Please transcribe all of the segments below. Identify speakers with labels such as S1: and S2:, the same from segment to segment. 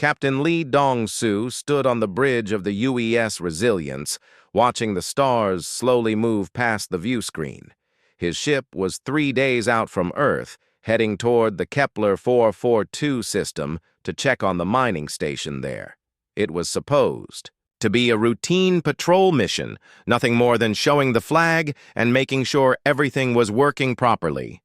S1: Captain Lee Dong-soo stood on the bridge of the UES Resilience, watching the stars slowly move past the view screen. His ship was 3 days out from Earth, heading toward the Kepler 442 system to check on the mining station there. It was supposed to be a routine patrol mission, nothing more than showing the flag and making sure everything was working properly.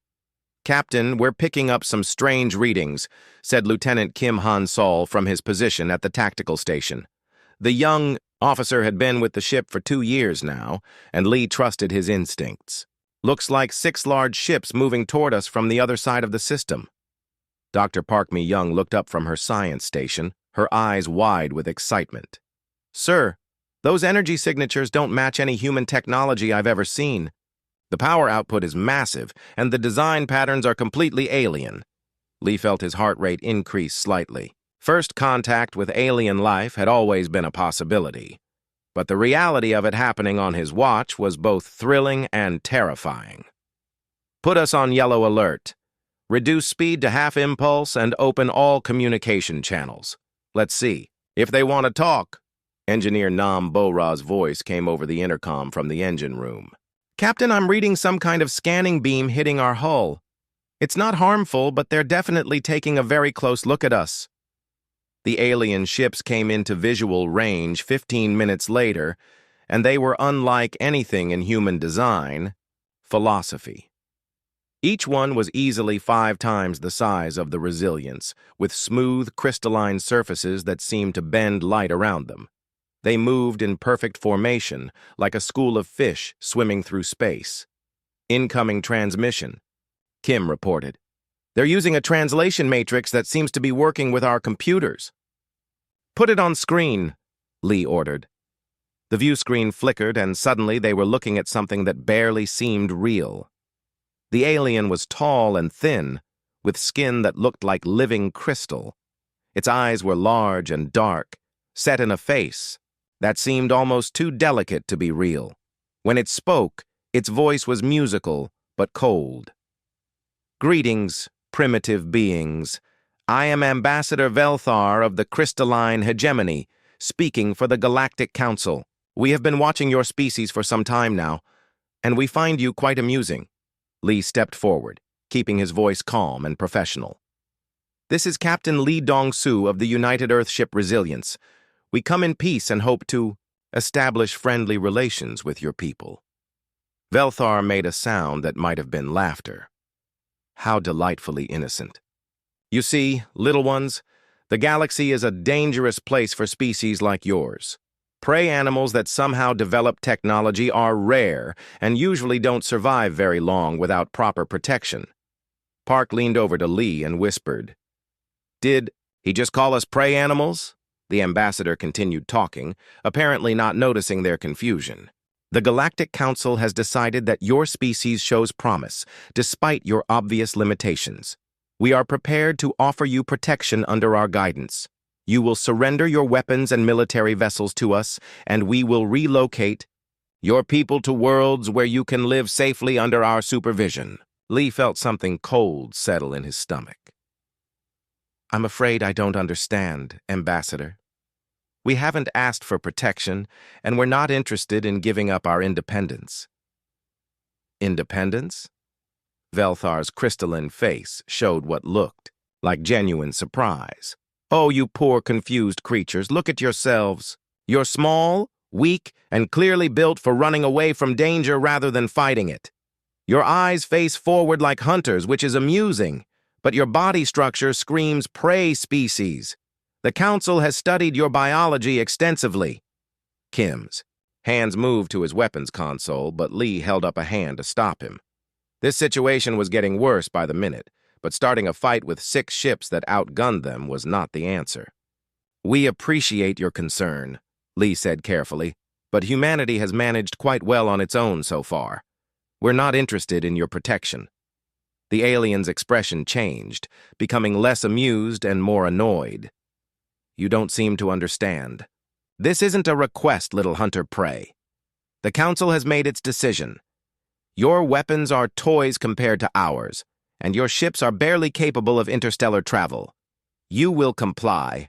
S1: "Captain, we're picking up some strange readings," said Lieutenant Kim Han-sol from his position at the tactical station. The young officer had been with the ship for 2 years now, and Lee trusted his instincts. "Looks like 6 large ships moving toward us from the other side of the system." Dr. Park Mi-young looked up from her science station, her eyes wide with excitement. "Sir, those energy signatures don't match any human technology I've ever seen. The power output is massive, and the design patterns are completely alien." Lee felt his heart rate increase slightly. First contact with alien life had always been a possibility, but the reality of it happening on his watch was both thrilling and terrifying. "Put us on yellow alert. Reduce speed to half impulse and open all communication channels. Let's see. If they want to talk." Engineer Nam Bo-ra's voice came over the intercom from the engine room. "Captain, I'm reading some kind of scanning beam hitting our hull. It's not harmful, but they're definitely taking a very close look at us." The alien ships came into visual range 15 minutes later, and they were unlike anything in human design, philosophy. Each one was easily 5 times the size of the Resilience, with smooth, crystalline surfaces that seemed to bend light around them. They moved in perfect formation, like a school of fish swimming through space. "Incoming transmission," Kim reported. "They're using a translation matrix that seems to be working with our computers." "Put it on screen," Lee ordered. The view screen flickered, and suddenly they were looking at something that barely seemed real. The alien was tall and thin, with skin that looked like living crystal. Its eyes were large and dark, set in a face that seemed almost too delicate to be real. When it spoke, its voice was musical but cold. "Greetings, primitive beings. I am Ambassador Velthar of the Crystalline Hegemony, speaking for the Galactic Council. We have been watching your species for some time now, and we find you quite amusing." Lee stepped forward, keeping his voice calm and professional. "This is Captain Lee Dong-soo of the United Earthship Resilience. We come in peace and hope to establish friendly relations with your people." Velthar made a sound that might have been laughter. How delightfully innocent. "You see, little ones, the galaxy is a dangerous place for species like yours. Prey animals that somehow develop technology are rare and usually don't survive very long without proper protection." Park leaned over to Lee and whispered. "Did he just call us prey animals?" The ambassador continued talking, apparently not noticing their confusion. "The Galactic Council has decided that your species shows promise, despite your obvious limitations. We are prepared to offer you protection under our guidance. You will surrender your weapons and military vessels to us, and we will relocate your people to worlds where you can live safely under our supervision." Lee felt something cold settle in his stomach. "I'm afraid I don't understand, Ambassador. We haven't asked for protection, and we're not interested in giving up our independence." "Independence?" Velthar's crystalline face showed what looked like genuine surprise. "Oh, you poor, confused creatures, look at yourselves. You're small, weak, and clearly built for running away from danger rather than fighting it. Your eyes face forward like hunters, which is amusing, but your body structure screams prey species. The Council has studied your biology extensively." Kim's hands moved to his weapons console, but Lee held up a hand to stop him. This situation was getting worse by the minute, but starting a fight with 6 ships that outgunned them was not the answer. "We appreciate your concern," Lee said carefully, "but humanity has managed quite well on its own so far. We're not interested in your protection." The alien's expression changed, becoming less amused and more annoyed. "You don't seem to understand. This isn't a request, little hunter-prey. The Council has made its decision. Your weapons are toys compared to ours, and your ships are barely capable of interstellar travel. You will comply,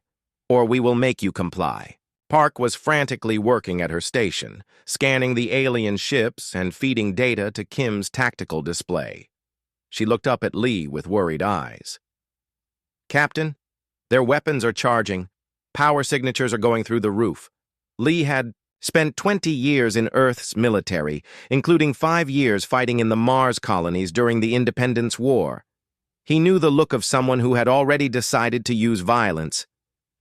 S1: or we will make you comply. Park was frantically working at her station, scanning the alien ships and feeding data to Kim's tactical display. She looked up at Lee with worried eyes. "Captain, their weapons are charging. Power signatures are going through the roof." Lee had spent 20 years in Earth's military, including 5 years fighting in the Mars colonies during the Independence War. He knew the look of someone who had already decided to use violence.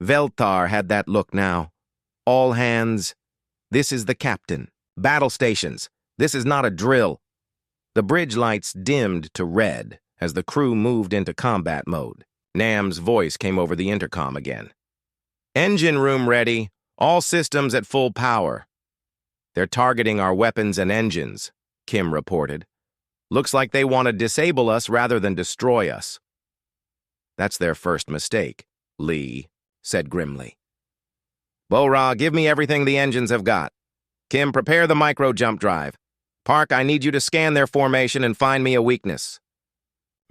S1: Velthar had that look now. "All hands. This is the captain. Battle stations. This is not a drill." The bridge lights dimmed to red as the crew moved into combat mode. Nam's voice came over the intercom again. "Engine room ready. All systems at full power." "They're targeting our weapons and engines," Kim reported. "Looks like they want to disable us rather than destroy us." "That's their first mistake," Lee said grimly. "Bo-Ra, give me everything the engines have got. Kim, prepare the micro-jump drive. Park, I need you to scan their formation and find me a weakness."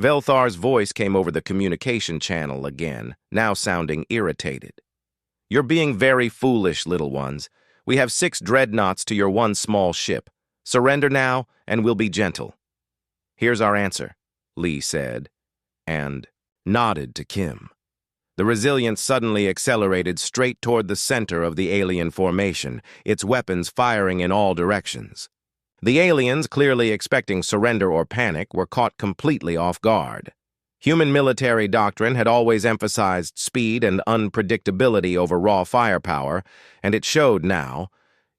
S1: Velthar's voice came over the communication channel again, now sounding irritated. "You're being very foolish, little ones. We have 6 dreadnoughts to your 1 small ship. Surrender now, and we'll be gentle." "Here's our answer," Lee said, and nodded to Kim. The Resilience suddenly accelerated straight toward the center of the alien formation, its weapons firing in all directions. The aliens, clearly expecting surrender or panic, were caught completely off guard. Human military doctrine had always emphasized speed and unpredictability over raw firepower, and it showed now.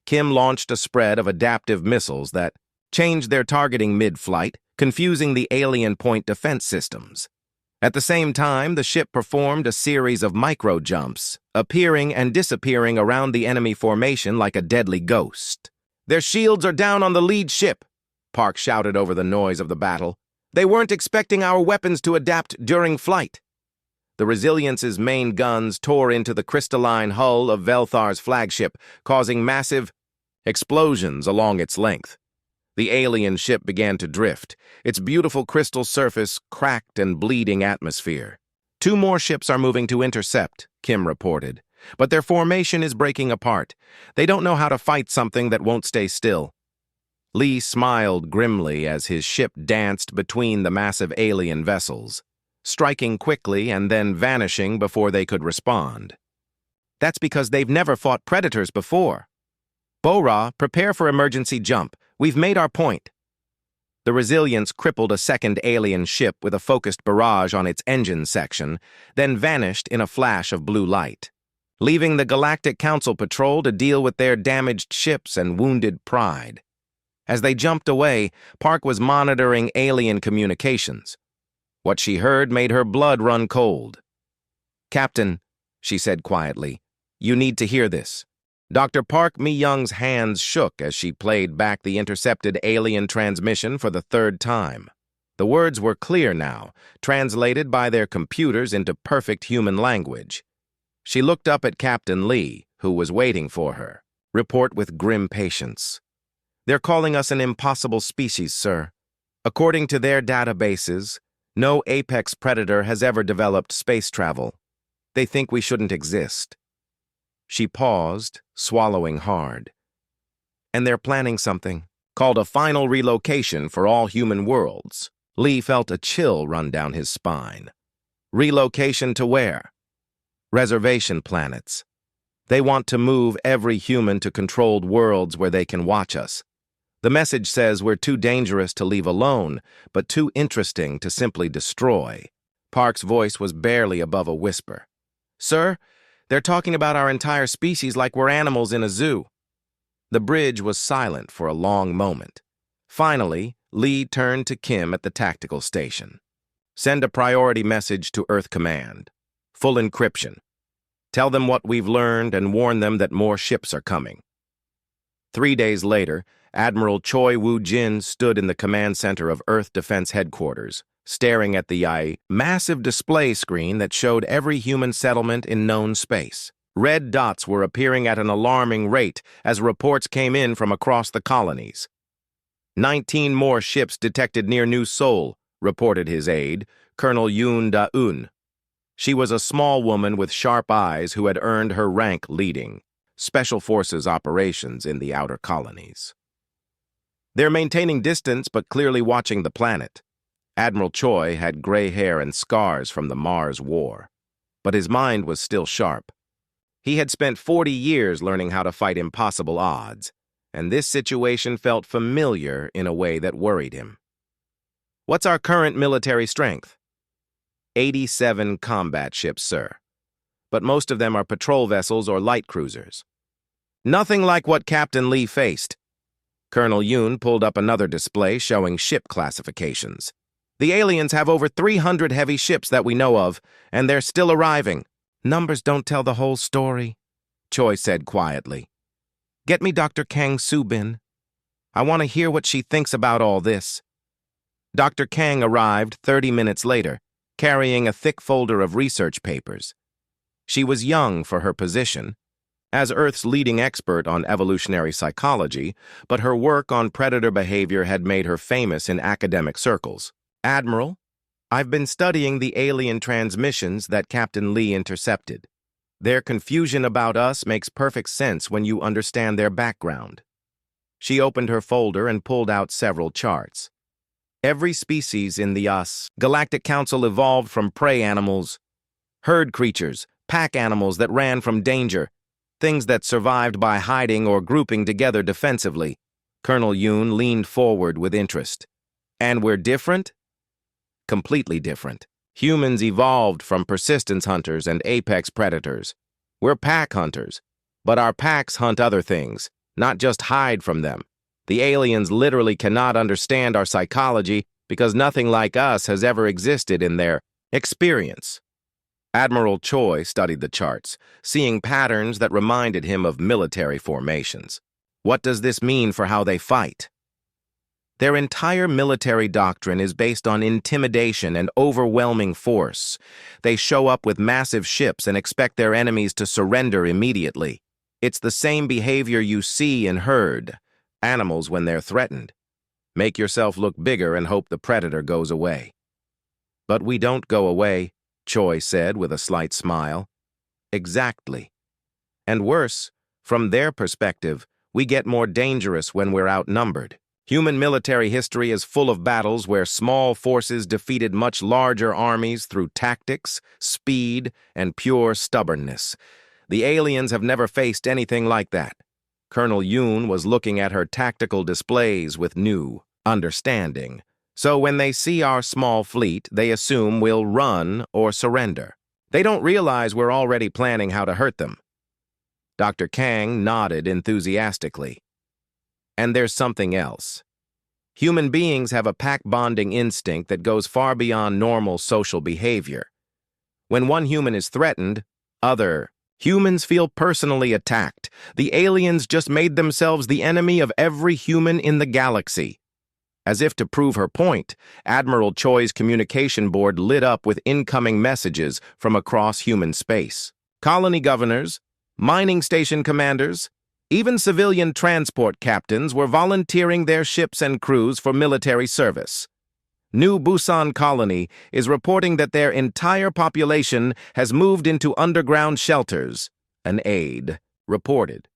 S1: Kim launched a spread of adaptive missiles that changed their targeting mid-flight, confusing the alien point defense systems. At the same time, the ship performed a series of micro-jumps, appearing and disappearing around the enemy formation like a deadly ghost. "Their shields are down on the lead ship," Park shouted over the noise of the battle. "They weren't expecting our weapons to adapt during flight." The Resilience's main guns tore into the crystalline hull of Velthar's flagship, causing massive explosions along its length. The alien ship began to drift, its beautiful crystal surface cracked and bleeding atmosphere. "2 more ships are moving to intercept," Kim reported. "But their formation is breaking apart. They don't know how to fight something that won't stay still." Lee smiled grimly as his ship danced between the massive alien vessels, striking quickly and then vanishing before they could respond. "That's because they've never fought predators before. Bo-Ra, prepare for emergency jump. We've made our point." The Resilience crippled a second alien ship with a focused barrage on its engine section, then vanished in a flash of blue light, leaving the Galactic Council Patrol to deal with their damaged ships and wounded pride. As they jumped away, Park was monitoring alien communications. What she heard made her blood run cold. "Captain," she said quietly, "you need to hear this." Dr. Park Mi-young's hands shook as she played back the intercepted alien transmission for the 3rd time. The words were clear now, translated by their computers into perfect human language. She looked up at Captain Lee, who was waiting for her. "Report with grim patience." "They're calling us an impossible species, sir. According to their databases, no apex predator has ever developed space travel. They think we shouldn't exist." She paused, swallowing hard. "And they're planning something called a final relocation for all human worlds." Lee felt a chill run down his spine. "Relocation to where?" "Reservation planets. They want to move every human to controlled worlds where they can watch us. The message says we're too dangerous to leave alone, but too interesting to simply destroy." Park's voice was barely above a whisper. "Sir, they're talking about our entire species like we're animals in a zoo." The bridge was silent for a long moment. Finally, Lee turned to Kim at the tactical station. "Send a priority message to Earth Command. Full encryption. Tell them what we've learned and warn them that more ships are coming." 3 days later, Admiral Choi Woo-jin stood in the command center of Earth Defense Headquarters, staring at the massive display screen that showed every human settlement in known space. Red dots were appearing at an alarming rate as reports came in from across the colonies. 19 more ships detected near New Seoul, reported his aide, Colonel Yoon Da-eun. She was a small woman with sharp eyes who had earned her rank leading Special Forces operations in the outer colonies. They're maintaining distance but clearly watching the planet. Admiral Choi had gray hair and scars from the Mars War, but his mind was still sharp. He had spent 40 years learning how to fight impossible odds, and this situation felt familiar in a way that worried him. What's our current military strength? 87 combat ships, sir. But most of them are patrol vessels or light cruisers. Nothing like what Captain Lee faced. Colonel Yoon pulled up another display showing ship classifications. The aliens have over 300 heavy ships that we know of, and they're still arriving. Numbers don't tell the whole story, Choi said quietly. Get me Dr. Kang Soo-bin. I want to hear what she thinks about all this. Dr. Kang arrived 30 minutes later, carrying a thick folder of research papers. She was young for her position, as Earth's leading expert on evolutionary psychology, but her work on predator behavior had made her famous in academic circles. Admiral, I've been studying the alien transmissions that Captain Lee intercepted. Their confusion about us makes perfect sense when you understand their background. She opened her folder and pulled out several charts. Every species in the Galactic Council evolved from prey animals, herd creatures, pack animals that ran from danger, things that survived by hiding or grouping together defensively. Colonel Yoon leaned forward with interest. And we're different? Completely different. Humans evolved from persistence hunters and apex predators. We're pack hunters, but our packs hunt other things, not just hide from them. The aliens literally cannot understand our psychology because nothing like us has ever existed in their experience. Admiral Choi studied the charts, seeing patterns that reminded him of military formations. What does this mean for how they fight? Their entire military doctrine is based on intimidation and overwhelming force. They show up with massive ships and expect their enemies to surrender immediately. It's the same behavior you see in herd animals when they're threatened. Make yourself look bigger and hope the predator goes away. But we don't go away, Choi said with a slight smile. Exactly. And worse, from their perspective, we get more dangerous when we're outnumbered. Human military history is full of battles where small forces defeated much larger armies through tactics, speed, and pure stubbornness. The aliens have never faced anything like that. Colonel Yoon was looking at her tactical displays with new understanding. So when they see our small fleet, they assume we'll run or surrender. They don't realize we're already planning how to hurt them. Dr. Kang nodded enthusiastically. And there's something else. Human beings have a pack-bonding instinct that goes far beyond normal social behavior. When one human is threatened, other humans feel personally attacked. The aliens just made themselves the enemy of every human in the galaxy. As if to prove her point, Admiral Choi's communication board lit up with incoming messages from across human space. Colony governors, mining station commanders, even civilian transport captains were volunteering their ships and crews for military service. New Busan Colony is reporting that their entire population has moved into underground shelters, an aide reported.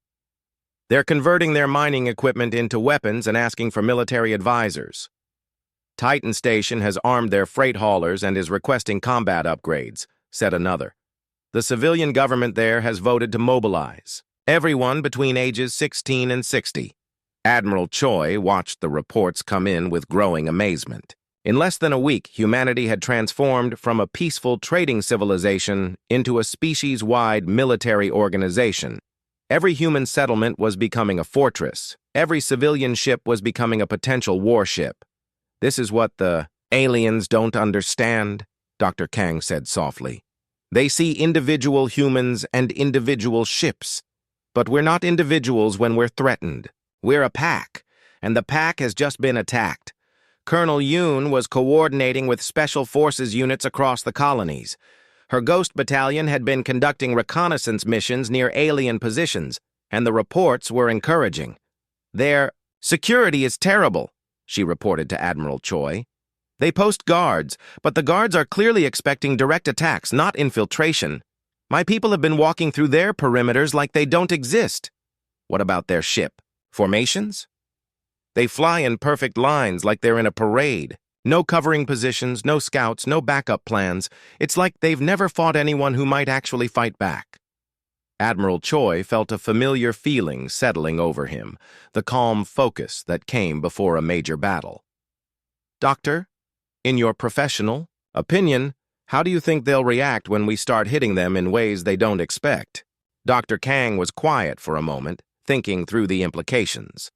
S1: They're converting their mining equipment into weapons and asking for military advisors. Titan Station has armed their freight haulers and is requesting combat upgrades, said another. The civilian government there has voted to mobilize everyone between ages 16 and 60. Admiral Choi watched the reports come in with growing amazement. In less than a week, humanity had transformed from a peaceful trading civilization into a species-wide military organization. Every human settlement was becoming a fortress. Every civilian ship was becoming a potential warship. This is what the aliens don't understand, Dr. Kang said softly. They see individual humans and individual ships. But we're not individuals when we're threatened. We're a pack, and the pack has just been attacked. Colonel Yoon was coordinating with special forces units across the colonies. Her Ghost Battalion had been conducting reconnaissance missions near alien positions, and the reports were encouraging. Their security is terrible, she reported to Admiral Choi. They post guards, but the guards are clearly expecting direct attacks, not infiltration. My people have been walking through their perimeters like they don't exist. What about their ship? Formations? They fly in perfect lines like they're in a parade. No covering positions, no scouts, no backup plans. It's like they've never fought anyone who might actually fight back. Admiral Choi felt a familiar feeling settling over him, the calm focus that came before a major battle. Doctor, in your professional opinion, how do you think they'll react when we start hitting them in ways they don't expect? Dr. Kang was quiet for a moment, thinking through the implications.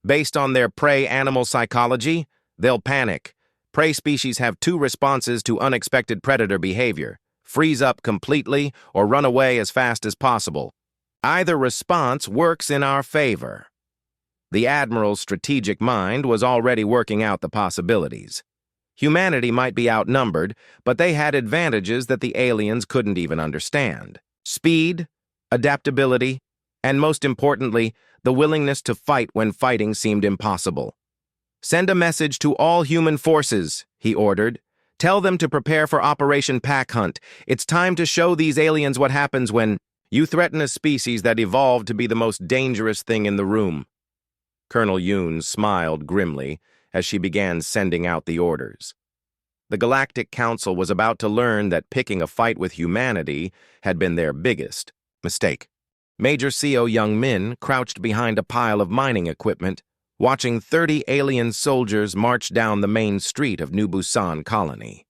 S1: Based on their prey animal psychology, they'll panic. Prey species have two responses to unexpected predator behavior: freeze up completely or run away as fast as possible. Either response works in our favor. The Admiral's strategic mind was already working out the possibilities. Humanity might be outnumbered, but they had advantages that the aliens couldn't even understand. Speed, adaptability, and most importantly, the willingness to fight when fighting seemed impossible. Send a message to all human forces, he ordered. Tell them to prepare for Operation Pack Hunt. It's time to show these aliens what happens when you threaten a species that evolved to be the most dangerous thing in the room. Colonel Yoon smiled grimly as she began sending out the orders. The Galactic Council was about to learn that picking a fight with humanity had been their biggest mistake. Major CO Young Min crouched behind a pile of mining equipment, watching 30 alien soldiers march down the main street of New Busan Colony.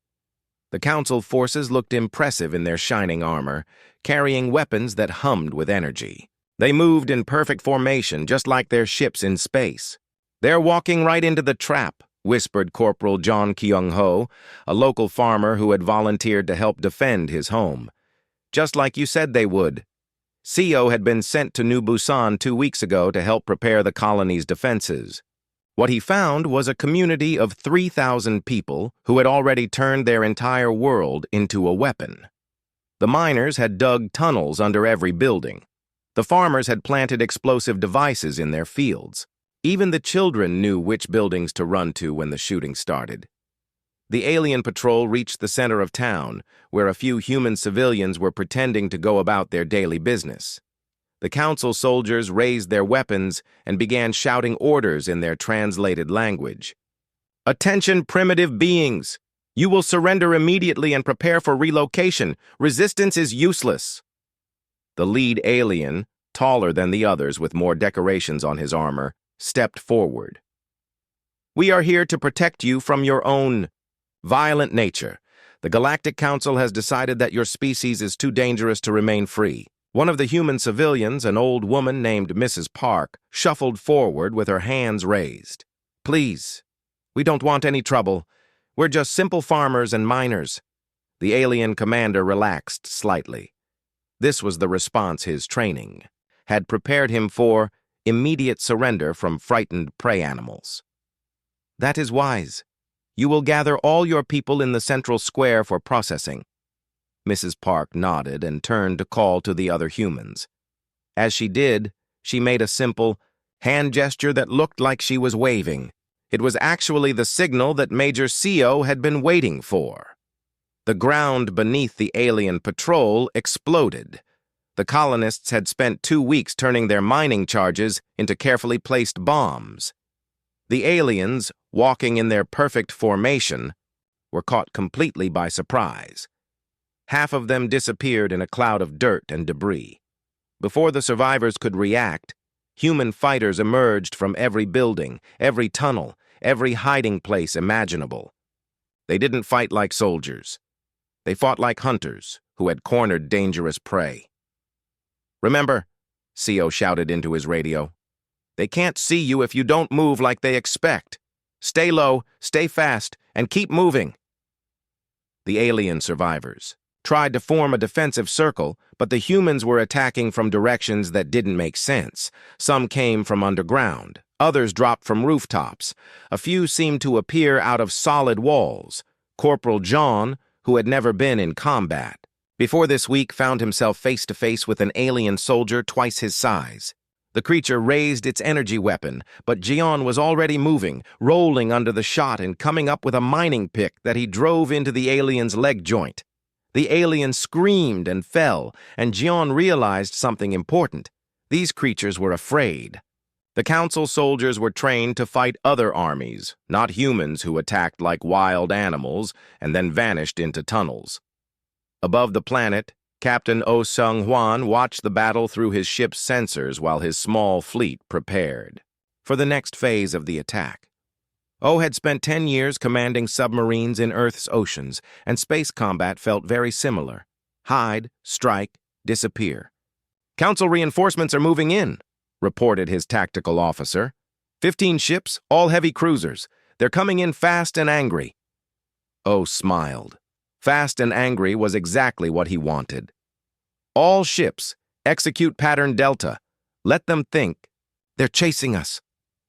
S1: The Council forces looked impressive in their shining armor, carrying weapons that hummed with energy. They moved in perfect formation, just like their ships in space. "They're walking right into the trap," whispered Corporal John Kyung-ho, a local farmer who had volunteered to help defend his home. "Just like you said they would." CO had been sent to New Busan 2 weeks ago to help prepare the colony's defenses. What he found was a community of 3,000 people who had already turned their entire world into a weapon. The miners had dug tunnels under every building. The farmers had planted explosive devices in their fields. Even the children knew which buildings to run to when the shooting started. The alien patrol reached the center of town, where a few human civilians were pretending to go about their daily business. The Council soldiers raised their weapons and began shouting orders in their translated language. "Attention, primitive beings! You will surrender immediately and prepare for relocation. Resistance is useless." The lead alien, taller than the others with more decorations on his armor, stepped forward. "We are here to protect you from your own violent nature. The Galactic Council has decided that your species is too dangerous to remain free." One of the human civilians, an old woman named Mrs. Park, shuffled forward with her hands raised. "Please, we don't want any trouble. We're just simple farmers and miners." The alien commander relaxed slightly. This was the response his training had prepared him for: immediate surrender from frightened prey animals. "That is wise. You will gather all your people in the central square for processing." Mrs. Park nodded and turned to call to the other humans. As she did, she made a simple hand gesture that looked like she was waving. It was actually the signal that Major CO had been waiting for. The ground beneath the alien patrol exploded. The colonists had spent 2 weeks turning their mining charges into carefully placed bombs. The aliens, walking in their perfect formation, were caught completely by surprise. Half of them disappeared in a cloud of dirt and debris. Before the survivors could react, human fighters emerged from every building, every tunnel, every hiding place imaginable. They didn't fight like soldiers. They fought like hunters who had cornered dangerous prey. "Remember," CO shouted into his radio, "they can't see you if you don't move like they expect. Stay low, stay fast, and keep moving." The alien survivors tried to form a defensive circle, but the humans were attacking from directions that didn't make sense. Some came from underground, others dropped from rooftops. A few seemed to appear out of solid walls. Corporal John, who had never been in combat, before this week found himself face-to-face with an alien soldier twice his size. The creature raised its energy weapon, but Jian was already moving, rolling under the shot and coming up with a mining pick that he drove into the alien's leg joint. The alien screamed and fell, and Jian realized something important. These creatures were afraid. The council soldiers were trained to fight other armies, not humans who attacked like wild animals and then vanished into tunnels. Above the planet, Captain Oh Seung-hwan watched the battle through his ship's sensors while his small fleet prepared for the next phase of the attack. Oh had spent 10 years commanding submarines in Earth's oceans, and space combat felt very similar. Hide, strike, disappear. "Council reinforcements are moving in," reported his tactical officer. 15 ships, all heavy cruisers. They're coming in fast and angry. Oh smiled. Fast and angry was exactly what he wanted. "All ships, execute pattern Delta. Let them think. They're chasing us."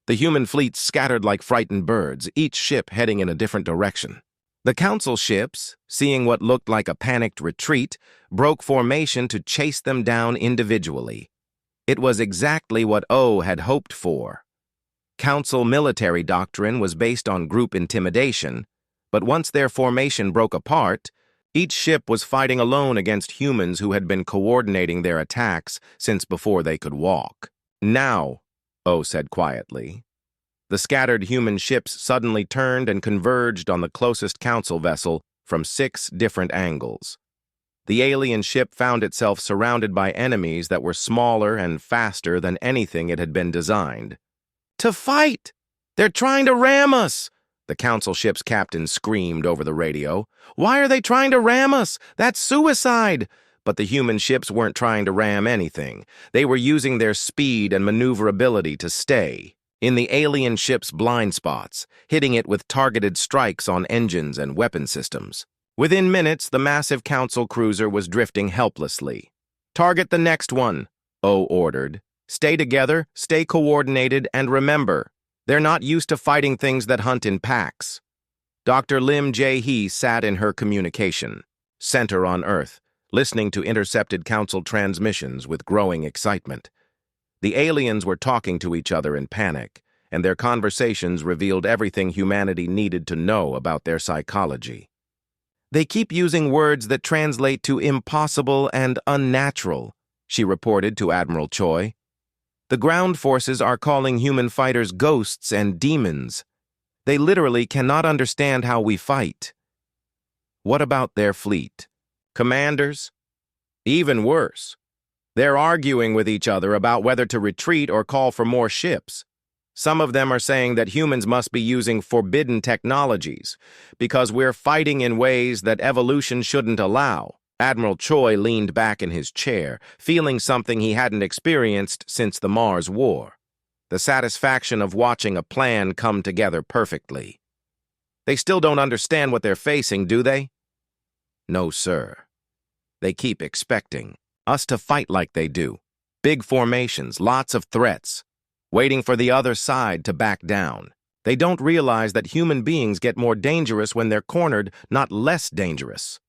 S1: The human fleet scattered like frightened birds, each ship heading in a different direction. The council ships, seeing what looked like a panicked retreat, broke formation to chase them down individually. It was exactly what O had hoped for. Council military doctrine was based on group intimidation, but once their formation broke apart, each ship was fighting alone against humans who had been coordinating their attacks since before they could walk. "Now," O said quietly. The scattered human ships suddenly turned and converged on the closest council vessel from 6 different angles. The alien ship found itself surrounded by enemies that were smaller and faster than anything it had been designed. "To fight! They're trying to ram us!" The council ship's captain screamed over the radio. "Why are they trying to ram us? That's suicide!" But the human ships weren't trying to ram anything. They were using their speed and maneuverability to stay in the alien ship's blind spots, hitting it with targeted strikes on engines and weapon systems. Within minutes, the massive council cruiser was drifting helplessly. "Target the next one," O ordered. "Stay together, stay coordinated, and remember, they're not used to fighting things that hunt in packs." Dr. Lim Jae-hee sat in her communication center on Earth, listening to intercepted council transmissions with growing excitement. The aliens were talking to each other in panic, and their conversations revealed everything humanity needed to know about their psychology. "They keep using words that translate to impossible and unnatural," she reported to Admiral Choi. "The ground forces are calling human fighters ghosts and demons. They literally cannot understand how we fight." What about their fleet? Commanders? Even worse. They're arguing with each other about whether to retreat or call for more ships. Some of them are saying that humans must be using forbidden technologies because we're fighting in ways that evolution shouldn't allow. Admiral Choi leaned back in his chair, feeling something he hadn't experienced since the Mars War. The satisfaction of watching a plan come together perfectly. "They still don't understand what they're facing, do they?" "No, sir. They keep expecting us to fight like they do. Big formations, lots of threats, waiting for the other side to back down. They don't realize that human beings get more dangerous when they're cornered, not less dangerous."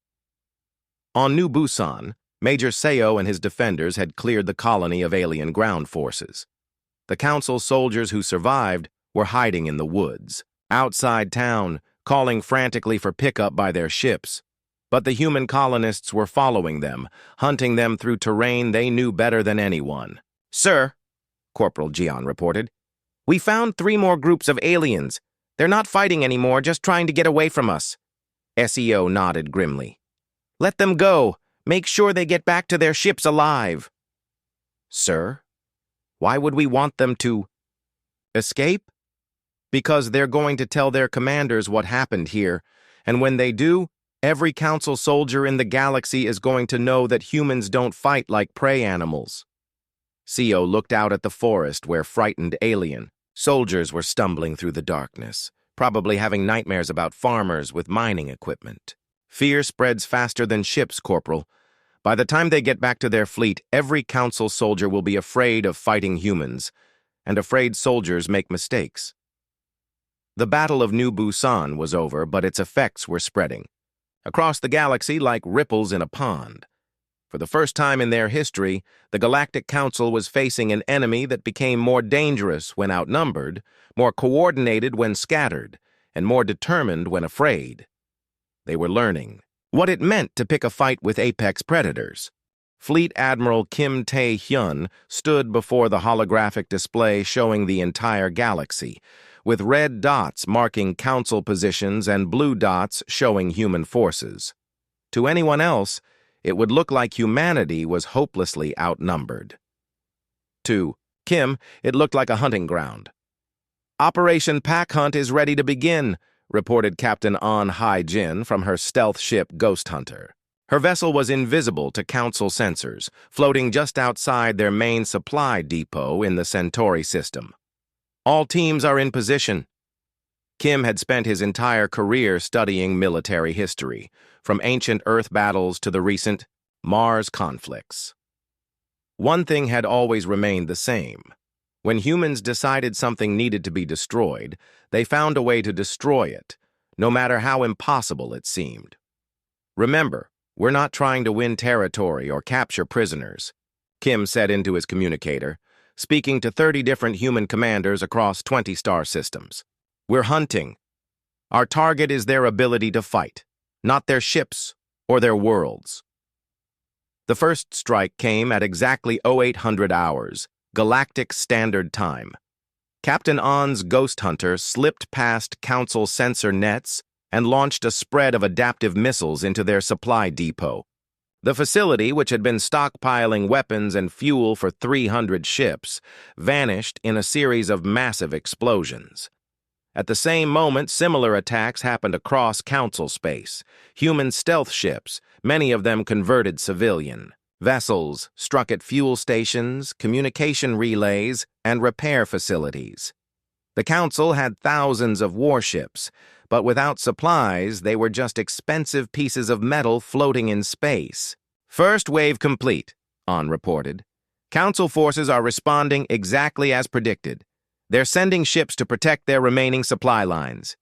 S1: On New Busan, Major Seo and his defenders had cleared the colony of alien ground forces. The council soldiers who survived were hiding in the woods, outside town, calling frantically for pickup by their ships. But the human colonists were following them, hunting them through terrain they knew better than anyone. "Sir," Corporal Jian reported, "we found 3 more groups of aliens. They're not fighting anymore, just trying to get away from us." SEO nodded grimly. "Let them go. Make sure they get back to their ships alive." "Sir, why would we want them to escape?" "Because they're going to tell their commanders what happened here, and when they do, every council soldier in the galaxy is going to know that humans don't fight like prey animals." Seo looked out at the forest where frightened alien soldiers were stumbling through the darkness, probably having nightmares about farmers with mining equipment. "Fear spreads faster than ships, Corporal. By the time they get back to their fleet, every council soldier will be afraid of fighting humans, and afraid soldiers make mistakes." The Battle of New Busan was over, but its effects were spreading across the galaxy like ripples in a pond. For the first time in their history, the Galactic Council was facing an enemy that became more dangerous when outnumbered, more coordinated when scattered, and more determined when afraid. They were learning what it meant to pick a fight with apex predators. Fleet Admiral Kim Tae-hyun stood before the holographic display showing the entire galaxy, with red dots marking Council positions and blue dots showing human forces. To anyone else, it would look like humanity was hopelessly outnumbered. To Kim, it looked like a hunting ground. "Operation Pack Hunt is ready to begin," reported Captain An Hai-jin from her stealth ship Ghost Hunter. Her vessel was invisible to Council sensors, floating just outside their main supply depot in the Centauri system. "All teams are in position." Kim had spent his entire career studying military history, from ancient Earth battles to the recent Mars conflicts. One thing had always remained the same. When humans decided something needed to be destroyed, they found a way to destroy it, no matter how impossible it seemed. "Remember, we're not trying to win territory or capture prisoners," Kim said into his communicator, speaking to 30 different human commanders across 20 star systems. "We're hunting. Our target is their ability to fight, not their ships or their worlds." The first strike came at exactly 0800 hours, Galactic Standard Time. Captain An's Ghost Hunter slipped past Council sensor nets and launched a spread of adaptive missiles into their supply depot. The facility, which had been stockpiling weapons and fuel for 300 ships, vanished in a series of massive explosions. At the same moment, similar attacks happened across Council space. Human stealth ships, many of them converted civilian. Vessels struck at fuel stations, communication relays, and repair facilities. The Council had thousands of warships, but without supplies, they were just expensive pieces of metal floating in space. "First wave complete," An reported. "Council forces are responding exactly as predicted. They're sending ships to protect their remaining supply lines."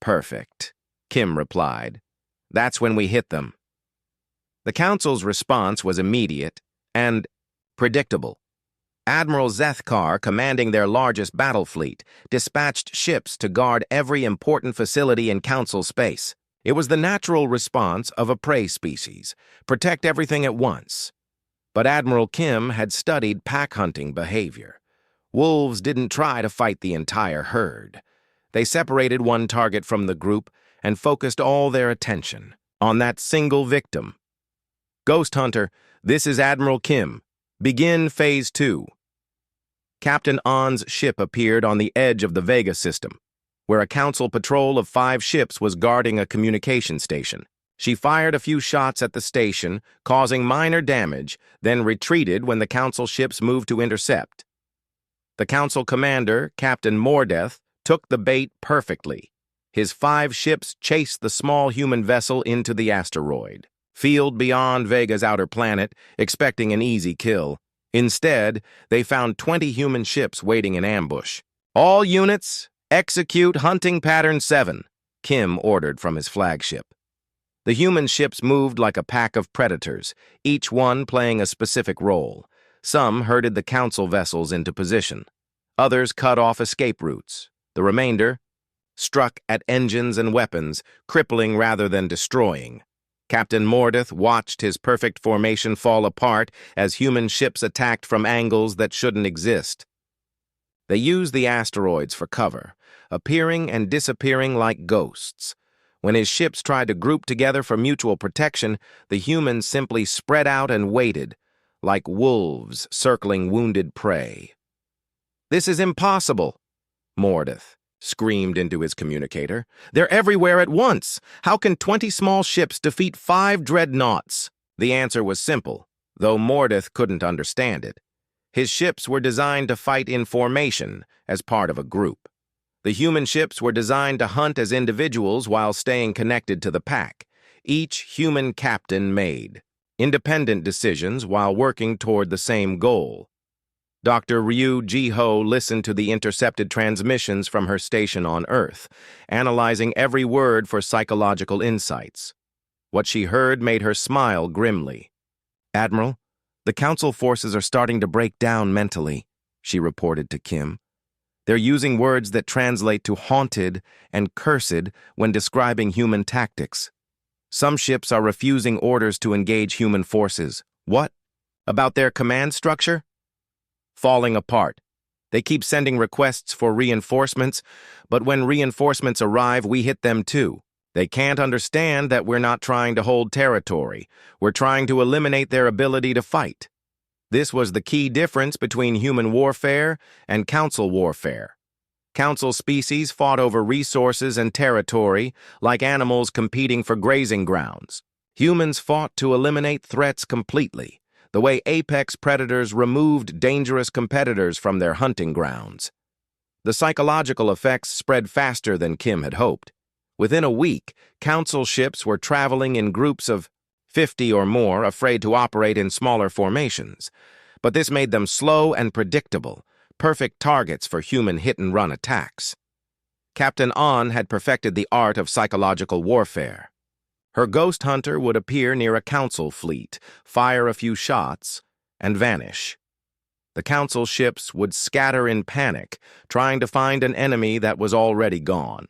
S1: "Perfect," Kim replied. "That's when we hit them." The Council's response was immediate and predictable. Admiral Zethkar, commanding their largest battle fleet, dispatched ships to guard every important facility in Council space. It was the natural response of a prey species: protect everything at once. But Admiral Kim had studied pack hunting behavior. Wolves didn't try to fight the entire herd. They separated one target from the group and focused all their attention on that single victim. "Ghost Hunter, this is Admiral Kim. Begin Phase 2. Captain An's ship appeared on the edge of the Vega system, where a Council patrol of 5 ships was guarding a communication station. She fired a few shots at the station, causing minor damage, then retreated when the Council ships moved to intercept. The Council commander, Captain Mordeth, took the bait perfectly. His 5 ships chased the small human vessel into the asteroid field beyond Vega's outer planet, expecting an easy kill. Instead, they found 20 human ships waiting in ambush. "All units, execute hunting pattern 7, Kim ordered from his flagship. The human ships moved like a pack of predators, each one playing a specific role. Some herded the Council vessels into position. Others cut off escape routes. The remainder struck at engines and weapons, crippling rather than destroying. Captain Mordeth watched his perfect formation fall apart as human ships attacked from angles that shouldn't exist. They used the asteroids for cover, appearing and disappearing like ghosts. When his ships tried to group together for mutual protection, the humans simply spread out and waited, like wolves circling wounded prey. "This is impossible," Mordeth screamed into his communicator. "They're everywhere at once. How can 20 small ships defeat 5 dreadnoughts?" The answer was simple, though Mordeth couldn't understand it. His ships were designed to fight in formation as part of a group. The human ships were designed to hunt as individuals while staying connected to the pack. Each human captain made independent decisions while working toward the same goal. Dr. Ryu Ji-ho listened to the intercepted transmissions from her station on Earth, analyzing every word for psychological insights. What she heard made her smile grimly. "Admiral, the Council forces are starting to break down mentally," she reported to Kim. "They're using words that translate to haunted and cursed when describing human tactics. Some ships are refusing orders to engage human forces." "What? About their command structure?" "Falling apart. They keep sending requests for reinforcements, but when reinforcements arrive, we hit them too. They can't understand that we're not trying to hold territory. We're trying to eliminate their ability to fight." This was the key difference between human warfare and Council warfare. Council species fought over resources and territory, like animals competing for grazing grounds. Humans fought to eliminate threats completely, the way apex predators removed dangerous competitors from their hunting grounds. The psychological effects spread faster than Kim had hoped. Within a week, Council ships were traveling in groups of 50 or more, afraid to operate in smaller formations. But this made them slow and predictable, perfect targets for human hit-and-run attacks. Captain An had perfected the art of psychological warfare. Her ghost hunter would appear near a Council fleet, fire a few shots, and vanish. The Council ships would scatter in panic, trying to find an enemy that was already gone.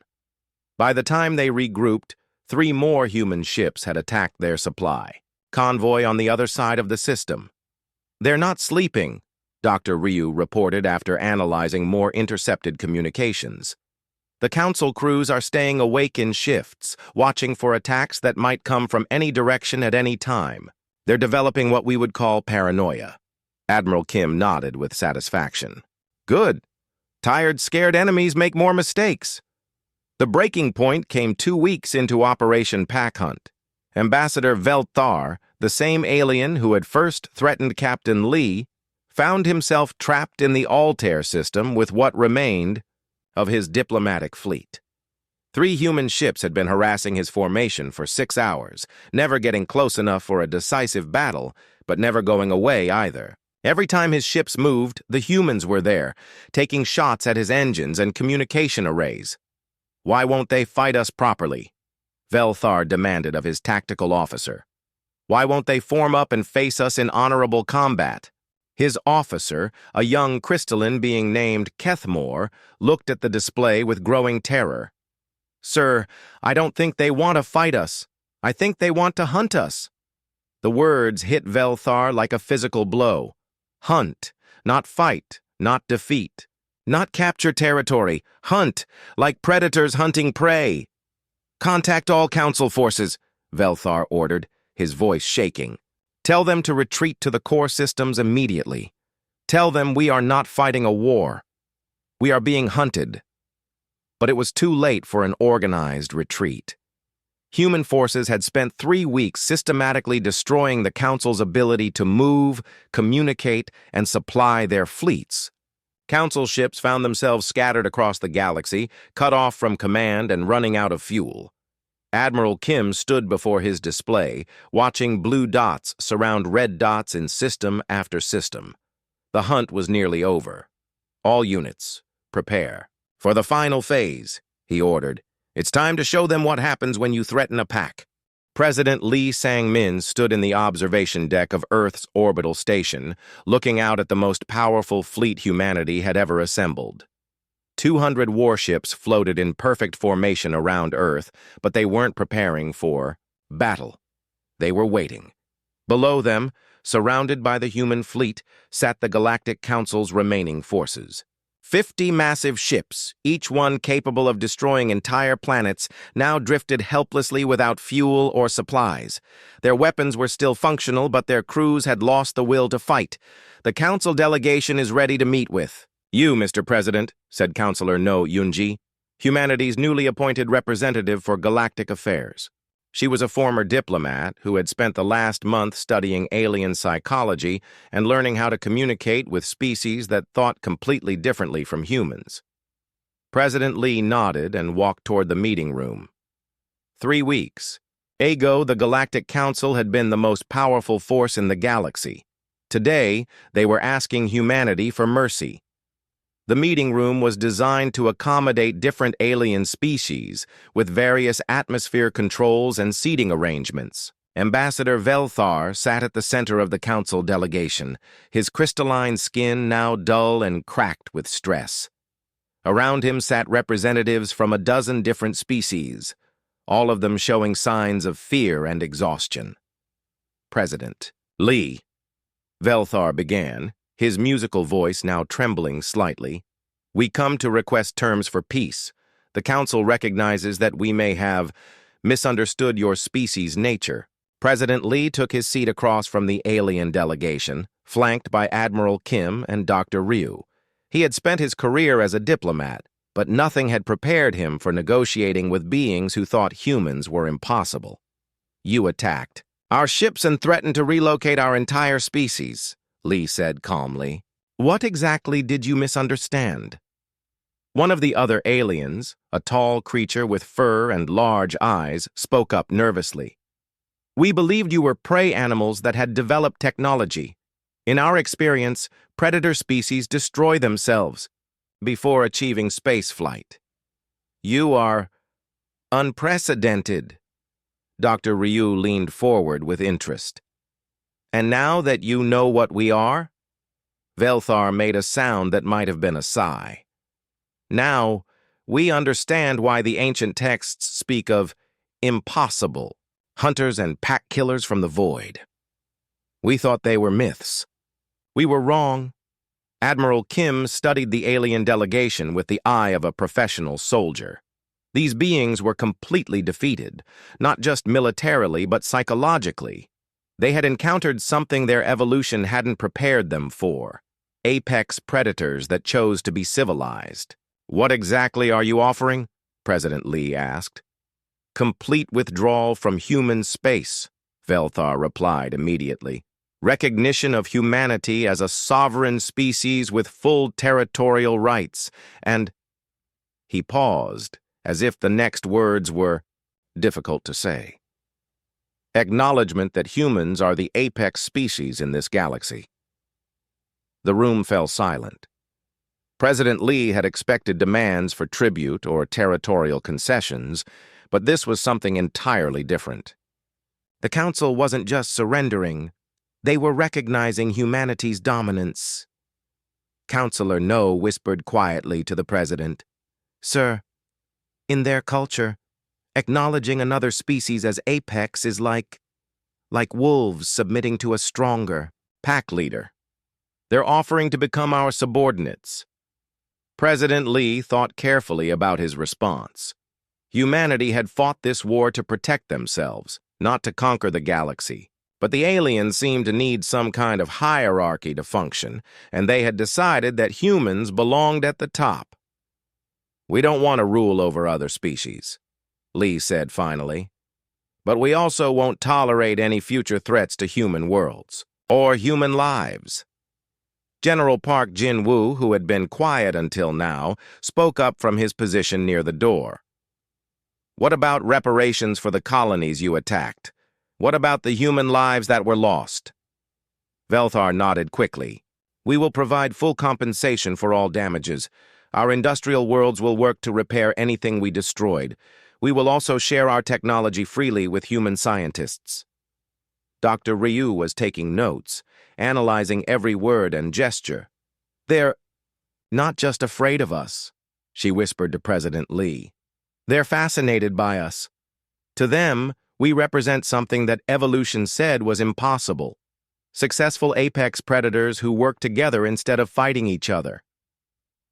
S1: By the time they regrouped, 3 more human ships had attacked their supply, convoy on the other side of the system. "They're not sleeping," Dr. Ryu reported after analyzing more intercepted communications. "The Council crews are staying awake in shifts, watching for attacks that might come from any direction at any time. They're developing what we would call paranoia." Admiral Kim nodded with satisfaction. "Good. Tired, scared enemies make more mistakes." The breaking point came 2 weeks into Operation Pack Hunt. Ambassador Velthar, the same alien who had first threatened Captain Lee, found himself trapped in the Altair system with what remained of his diplomatic fleet. 3 human ships had been harassing his formation for 6 hours, never getting close enough for a decisive battle, but never going away either. Every time his ships moved, the humans were there, taking shots at his engines and communication arrays. "Why won't they fight us properly?" Velthar demanded of his tactical officer. "Why won't they form up and face us in honorable combat?" His officer, a young crystalline being named Kethmore, looked at the display with growing terror. "Sir, I don't think they want to fight us. I think they want to hunt us." The words hit Velthar like a physical blow. Hunt, not fight, not defeat. Not capture territory. Hunt, like predators hunting prey. "Contact all Council forces," Velthar ordered, his voice shaking. "Tell them to retreat to the core systems immediately. Tell them we are not fighting a war. We are being hunted." But it was too late for an organized retreat. Human forces had spent 3 weeks systematically destroying the Council's ability to move, communicate, and supply their fleets. Council ships found themselves scattered across the galaxy, cut off from command and running out of fuel. Admiral Kim stood before his display, watching blue dots surround red dots in system after system. The hunt was nearly over. "All units, prepare. For the final phase," he ordered. "It's time to show them what happens when you threaten a pack." President Lee Sang-min stood in the observation deck of Earth's orbital station, looking out at the most powerful fleet humanity had ever assembled. 200 warships floated in perfect formation around Earth, but they weren't preparing for battle. They were waiting. Below them, surrounded by the human fleet, sat the Galactic Council's remaining forces. 50 massive ships, each one capable of destroying entire planets, now drifted helplessly without fuel or supplies. Their weapons were still functional, but their crews had lost the will to fight. "The Council delegation is ready to meet with you, Mr. President," said Councilor No Yunji, humanity's newly appointed representative for galactic affairs. She was a former diplomat who had spent the last month studying alien psychology and learning how to communicate with species that thought completely differently from humans. President Lee nodded and walked toward the meeting room. 3 weeks. Ago, the Galactic Council had been the most powerful force in the galaxy. Today, they were asking humanity for mercy. The meeting room was designed to accommodate different alien species, with various atmosphere controls and seating arrangements. Ambassador Velthar sat at the center of the council delegation, his crystalline skin now dull and cracked with stress. Around him sat representatives from a dozen different species, all of them showing signs of fear and exhaustion. President Lee, Velthar began, his musical voice now trembling slightly. We come to request terms for peace. The council recognizes that we may have misunderstood your species' nature. President Lee took his seat across from the alien delegation, flanked by Admiral Kim and Dr. Ryu. He had spent his career as a diplomat, but nothing had prepared him for negotiating with beings who thought humans were impossible. You attacked our ships and threatened to relocate our entire species, Lee said calmly. What exactly did you misunderstand? One of the other aliens, a tall creature with fur and large eyes, spoke up nervously. We believed you were prey animals that had developed technology. In our experience, predator species destroy themselves before achieving spaceflight. You are unprecedented. Dr. Ryu leaned forward with interest. And now that you know what we are? Velthar made a sound that might have been a sigh. Now, we understand why the ancient texts speak of impossible, hunters and pack killers from the void. We thought they were myths. We were wrong. Admiral Kim studied the alien delegation with the eye of a professional soldier. These beings were completely defeated, not just militarily but psychologically. They had encountered something their evolution hadn't prepared them for, apex predators that chose to be civilized. What exactly are you offering? President Lee asked. Complete withdrawal from human space, Velthar replied immediately. Recognition of humanity as a sovereign species with full territorial rights, and he paused, as if the next words were difficult to say. Acknowledgement that humans are the apex species in this galaxy. The room fell silent. President Lee had expected demands for tribute or territorial concessions, but this was something entirely different. The council wasn't just surrendering, they were recognizing humanity's dominance. Counselor No whispered quietly to the president, Sir, in their culture, acknowledging another species as apex is like wolves submitting to a stronger pack leader. They're offering to become our subordinates. President Lee thought carefully about his response. Humanity had fought this war to protect themselves, not to conquer the galaxy. But the aliens seemed to need some kind of hierarchy to function, and they had decided that humans belonged at the top. We don't want to rule over other species, Lee said finally. But we also won't tolerate any future threats to human worlds, or human lives. General Park Jin-woo, who had been quiet until now, spoke up from his position near the door. What about reparations for the colonies you attacked? What about the human lives that were lost? Velthar nodded quickly. We will provide full compensation for all damages. Our industrial worlds will work to repair anything we destroyed. We will also share our technology freely with human scientists. Dr. Ryu was taking notes, analyzing every word and gesture. They're not just afraid of us, she whispered to President Lee. They're fascinated by us. To them, we represent something that evolution said was impossible. Successful apex predators who work together instead of fighting each other.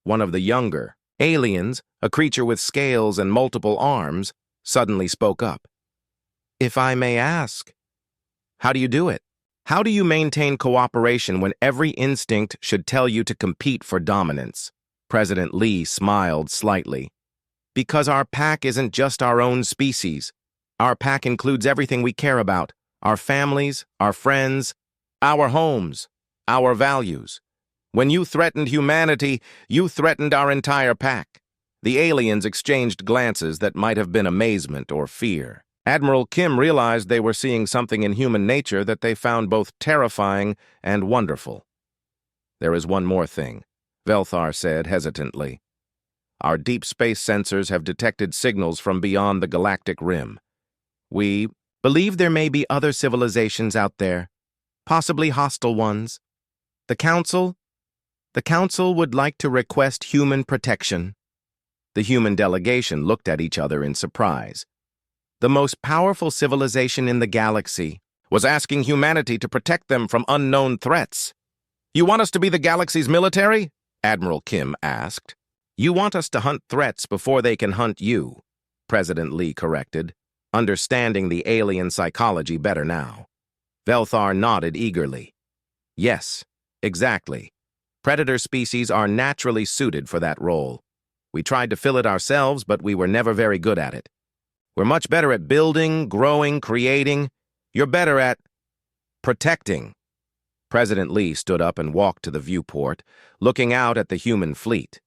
S1: One of the younger aliens, a creature with scales and multiple arms, suddenly spoke up. If I may ask, how do you do it? How do you maintain cooperation when every instinct should tell you to compete for dominance? President Lee smiled slightly. Because our pack isn't just our own species. Our pack includes everything we care about, our families, our friends, our homes, our values. When you threatened humanity, you threatened our entire pack. The aliens exchanged glances that might have been amazement or fear. Admiral Kim realized they were seeing something in human nature that they found both terrifying and wonderful. There is one more thing, Velthar said hesitantly. Our deep space sensors have detected signals from beyond the galactic rim. We Believe there may be other civilizations out there, possibly hostile ones. The Council? The Council would like to request human protection. The human delegation looked at each other in surprise. The most powerful civilization in the galaxy was asking humanity to protect them from unknown threats. You want us to be the galaxy's military? Admiral Kim asked. You want us to hunt threats before they can hunt you, President Lee corrected, understanding the alien psychology better now. Velthar nodded eagerly. Yes, exactly. Predator species are naturally suited for that role. We tried to fill it ourselves, but we were never very good at it. We're much better at building, growing, creating. You're better at protecting. President Lee stood up and walked to the viewport, looking out at the human fleet.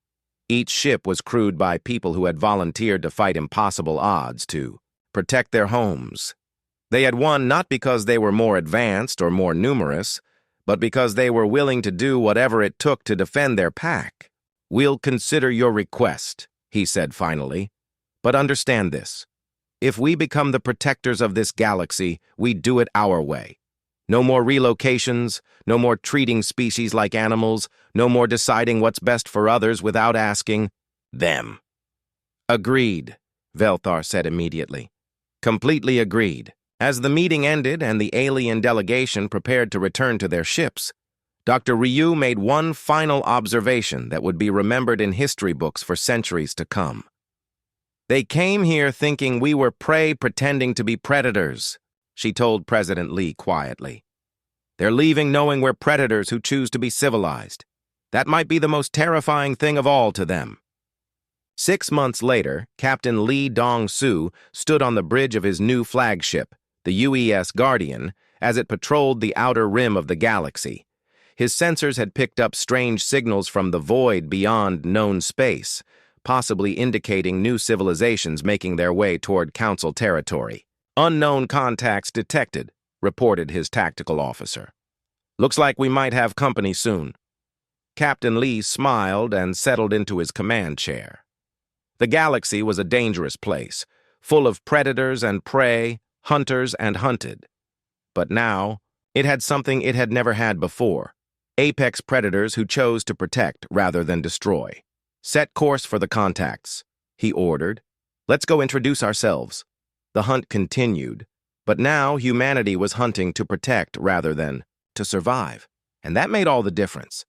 S1: Each ship was crewed by people who had volunteered to fight impossible odds to protect their homes. They had won not because they were more advanced or more numerous, but because they were willing to do whatever it took to defend their pack. We'll consider your request, he said finally. But understand this. If we become the protectors of this galaxy, we do it our way. No more relocations, no more treating species like animals, no more deciding what's best for others without asking them. Agreed, Velthar said immediately. Completely agreed. As the meeting ended and the alien delegation prepared to return to their ships, Dr. Ryu made one final observation that would be remembered in history books for centuries to come. They came here thinking we were prey pretending to be predators, she told President Lee quietly. They're leaving knowing we're predators who choose to be civilized. That might be the most terrifying thing of all to them. 6 months later, Captain Lee Dong-soo stood on the bridge of his new flagship, the UES Guardian, as it patrolled the outer rim of the galaxy. His sensors had picked up strange signals from the void beyond known space, possibly indicating new civilizations making their way toward Council territory. Unknown contacts detected, reported his tactical officer. Looks like we might have company soon. Captain Lee smiled and settled into his command chair. The galaxy was a dangerous place, full of predators and prey, hunters and hunted. But now, it had something it had never had before. Apex predators who chose to protect rather than destroy. Set course for the contacts, he ordered. Let's go introduce ourselves. The hunt continued, but now humanity was hunting to protect rather than to survive, and that made all the difference.